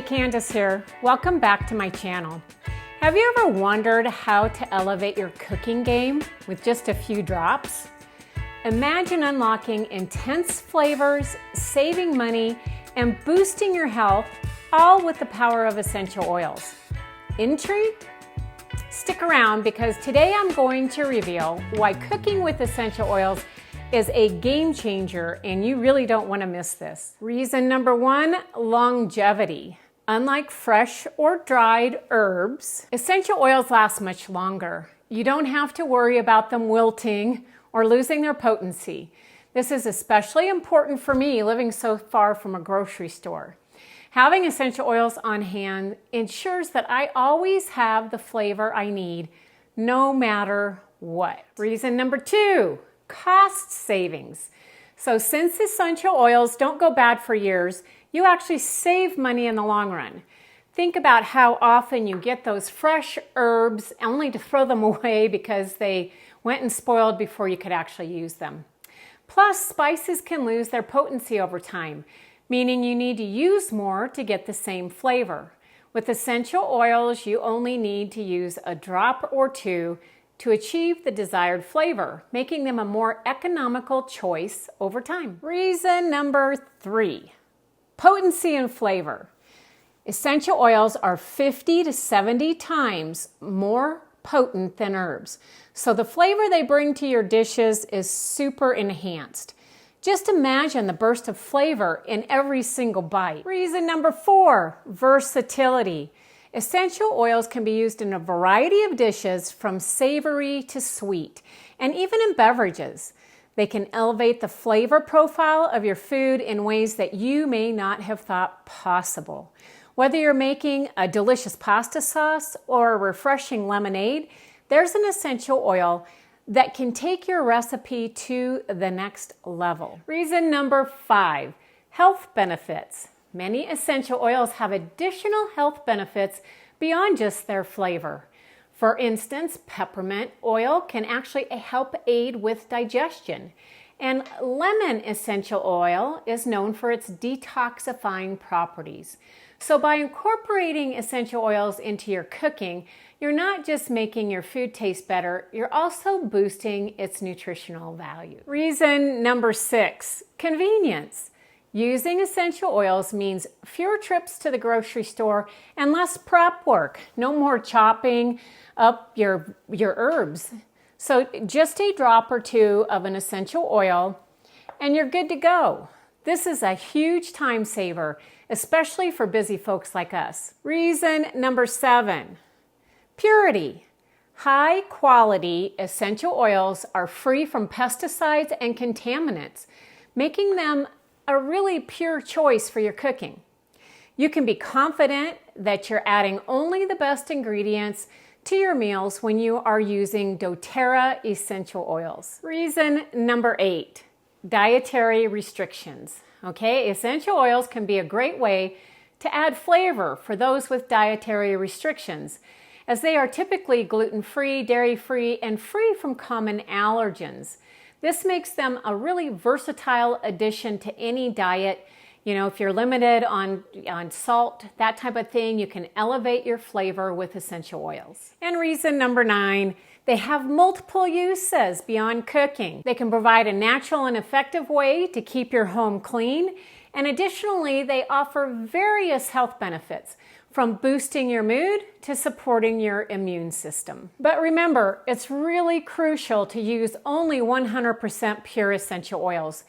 Hey, Candace here. Welcome back to my channel. Have you ever wondered how to elevate your cooking game with just a few drops? Imagine unlocking intense flavors, saving money, and boosting your health, all with the power of essential oils. Intrigued? Stick around because today I'm going to reveal why cooking with essential oils is a game changer and you really don't want to miss this. Reason number one, longevity. Unlike fresh or dried herbs, essential oils last much longer. You don't have to worry about them wilting or losing their potency. This is especially important for me living so far from a grocery store. Having essential oils on hand ensures that I always have the flavor I need, no matter what. Reason number two, cost savings. So since essential oils don't go bad for years, you actually save money in the long run. Think about how often you get those fresh herbs only to throw them away because they went and spoiled before you could actually use them. Plus, spices can lose their potency over time, meaning you need to use more to get the same flavor. With essential oils, you only need to use a drop or two to achieve the desired flavor, making them a more economical choice over time. Reason number three, potency and flavor. Essential oils are 50 to 70 times more potent than herbs, so the flavor they bring to your dishes is super enhanced. Just imagine the burst of flavor in every single bite. Reason number four, versatility. Essential oils can be used in a variety of dishes from savory to sweet, and even in beverages. They can elevate the flavor profile of your food in ways that you may not have thought possible. Whether you're making a delicious pasta sauce or a refreshing lemonade, there's an essential oil that can take your recipe to the next level. Reason number five, health benefits. Many essential oils have additional health benefits beyond just their flavor. For instance, peppermint oil can actually help aid with digestion. And lemon essential oil is known for its detoxifying properties. So by incorporating essential oils into your cooking, you're not just making your food taste better, you're also boosting its nutritional value. Reason number six, convenience. Using essential oils means fewer trips to the grocery store and less prep work. No more chopping up your herbs. So just a drop or two of an essential oil and you're good to go. This is a huge time saver, especially for busy folks like us. Reason number seven, purity. High quality essential oils are free from pesticides and contaminants, making them a really pure choice for your cooking. You can be confident that you're adding only the best ingredients to your meals when you are using doTerra essential oils. Reason number eight, dietary restrictions. Okay, essential oils can be a great way to add flavor for those with dietary restrictions, as they are typically gluten-free, dairy-free, and free from common allergens. This makes them a really versatile addition to any diet. You know, if you're limited on salt, that type of thing, you can elevate your flavor with essential oils. And reason number nine, they have multiple uses beyond cooking. They can provide a natural and effective way to keep your home clean. And additionally, they offer various health benefits, from boosting your mood to supporting your immune system. But remember, it's really crucial to use only 100% pure essential oils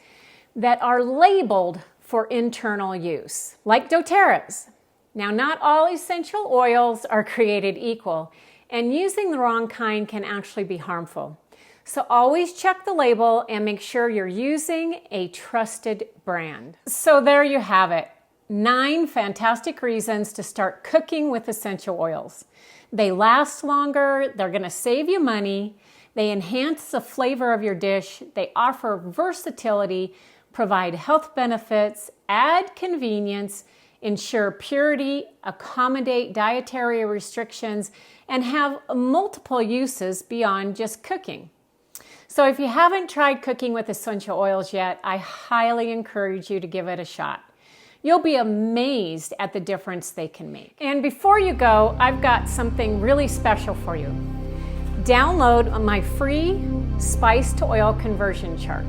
that are labeled for internal use, like doTerra's. Now, not all essential oils are created equal, and using the wrong kind can actually be harmful. So always check the label and make sure you're using a trusted brand. So there you have it. 9 fantastic reasons to start cooking with essential oils. They last longer, they're going to save you money, they enhance the flavor of your dish, they offer versatility, provide health benefits, add convenience, ensure purity, accommodate dietary restrictions, and have multiple uses beyond just cooking. So if you haven't tried cooking with essential oils yet, I highly encourage you to give it a shot. You'll be amazed at the difference they can make. And before you go, I've got something really special for you. Download my free spice to oil conversion chart,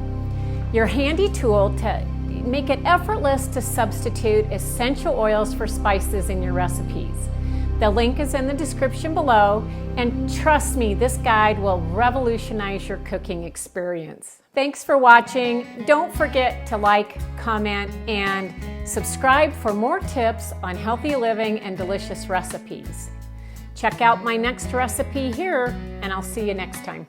your handy tool to make it effortless to substitute essential oils for spices in your recipes. The link is in the description below, and trust me, this guide will revolutionize your cooking experience. Thanks for watching. Don't forget to like, comment, and subscribe for more tips on healthy living and delicious recipes. Check out my next recipe here, and I'll see you next time.